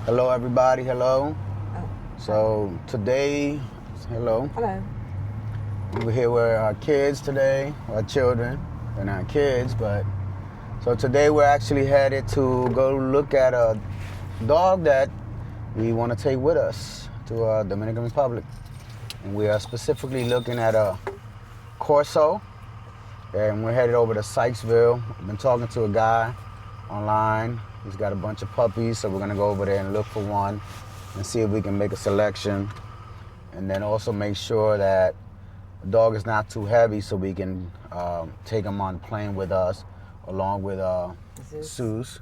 Hello, everybody. Hello. Oh. So today, hello. Hello. We're here with our kids today, our children. They're not kids, but so today we're actually headed to go look at a dog that we want to take with us to Dominican Republic, and we are specifically looking at a Corso, and we're headed over to Sykesville. I've been talking to a guy online. He's got a bunch of puppies, so we're gonna go over there and look for one and see if we can make a selection, and then also make sure that the dog is not too heavy so we can take him on the plane with us, along with Seuss,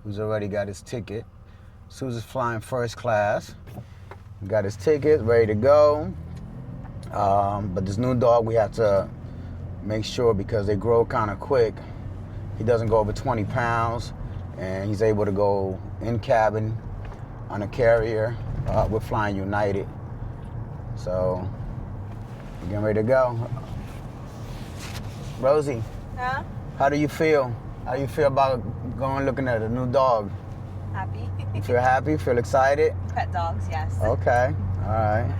who's already got his ticket. Seuss is flying first class. He got his ticket, ready to go. But this new dog, we have to make sure, because they grow kind of quick, he doesn't go over 20 pounds, and he's able to go in cabin on a carrier. We're flying United. So we're getting ready to go. Rosie, Huh? how do you feel? How do you feel about going looking at a new dog? Happy? You feel happy? Feel excited? Pet dogs, yes. Okay, all right.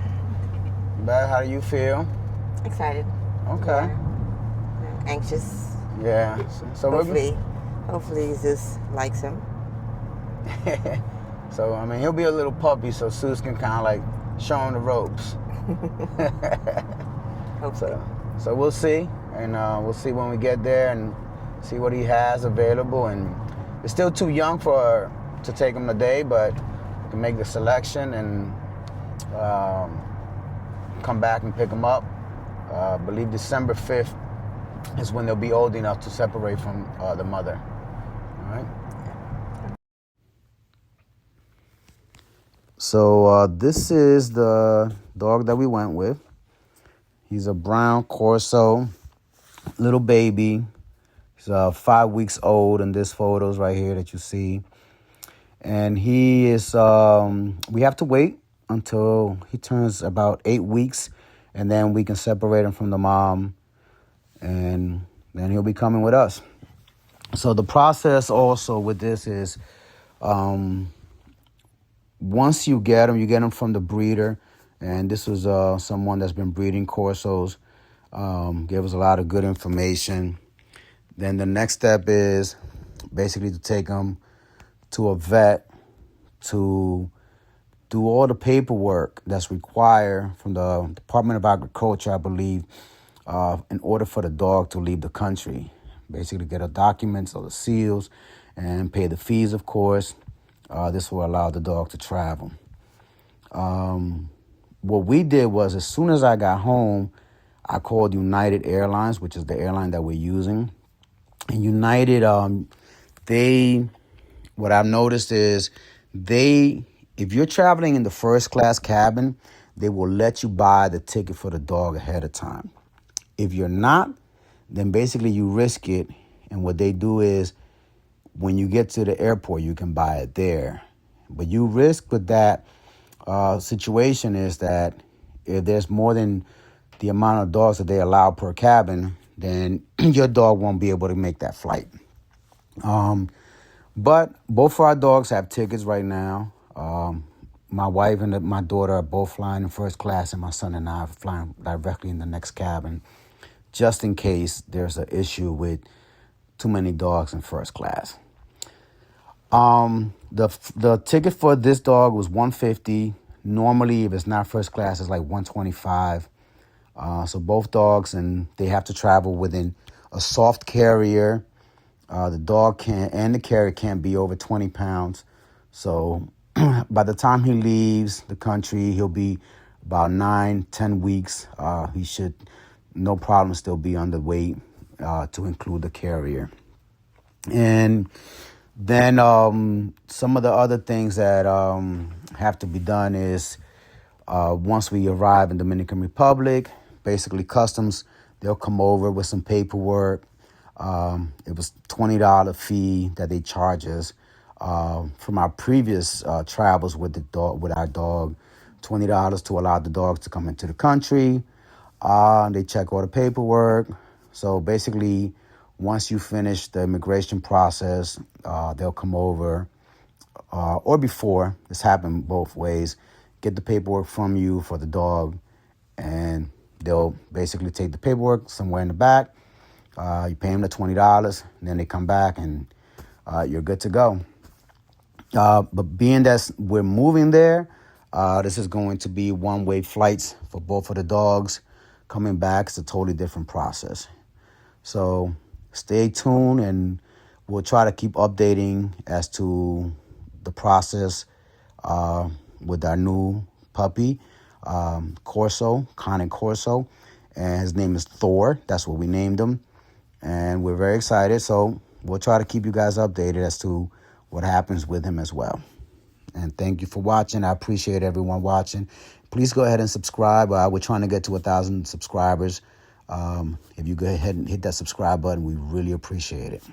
Beth, how do you feel? Excited. Okay. Yeah. Anxious. Yeah. So Hopefully Zeus likes him. So, I mean, he'll be a little puppy, so Seuss can kind of like show him the ropes. Hopefully. So we'll see, and we'll see when we get there and see what he has available. And it's still too young to take him today, but we can make the selection and come back and pick him up. I believe December 5th is when they'll be old enough to separate from the mother. All right. So this is the dog that we went with. He's a brown Corso, little baby. He's 5 weeks old in this photos right here that you see. And he is, we have to wait until he turns about 8 weeks, and then we can separate him from the mom, and then he'll be coming with us. So the process also with this is, once you get him from the breeder, and this was someone that's been breeding Corsos, gave us a lot of good information. Then the next step is basically to take him to a vet to do all the paperwork that's required from the Department of Agriculture, I believe, in order for the dog to leave the country. Basically get the documents or the seals and pay the fees, of course. This will allow the dog to travel. What we did was, as soon as I got home, I called United Airlines, which is the airline that we're using. And United, what I've noticed is if you're traveling in the first class cabin, they will let you buy the ticket for the dog ahead of time. If you're not, then basically you risk it. And what they do is, when you get to the airport, you can buy it there. But you risk with that situation is that if there's more than the amount of dogs that they allow per cabin, then your dog won't be able to make that flight. But both of our dogs have tickets right now. My wife and my daughter are both flying in first class, and my son and I are flying directly in the next cabin, just in case there's an issue with too many dogs in first class. The ticket for this dog was $150. Normally, if it's not first class, it's like $125. So both dogs, and they have to travel within a soft carrier. The dog and the carrier can't be over 20 pounds. So by the time he leaves the country, he'll be about 9-10 weeks. He should, no problem, still be underweight, to include the carrier. And then some of the other things that have to be done is, once we arrive in Dominican Republic, basically customs, they'll come over with some paperwork. It was $20 fee that they charge us from our previous travels with our dog. $20 to allow the dogs to come into the country. They check all the paperwork. So basically, once you finish the immigration process, they'll come over or before. This happened both ways. Get the paperwork from you for the dog, and they'll basically take the paperwork somewhere in the back. You pay them the $20, and then they come back, and you're good to go. But being that we're moving there, this is going to be one-way flights for both of the dogs. Coming back is a totally different process. So stay tuned, and we'll try to keep updating as to the process with our new puppy, Corso, Cane Corso, and his name is Thor. That's what we named him, and we're very excited. So we'll try to keep you guys updated as to what happens with him as well. And thank you for watching. I appreciate everyone watching. Please go ahead and subscribe. We're trying to get to 1,000 subscribers. If you go ahead and hit that subscribe button, we really appreciate it.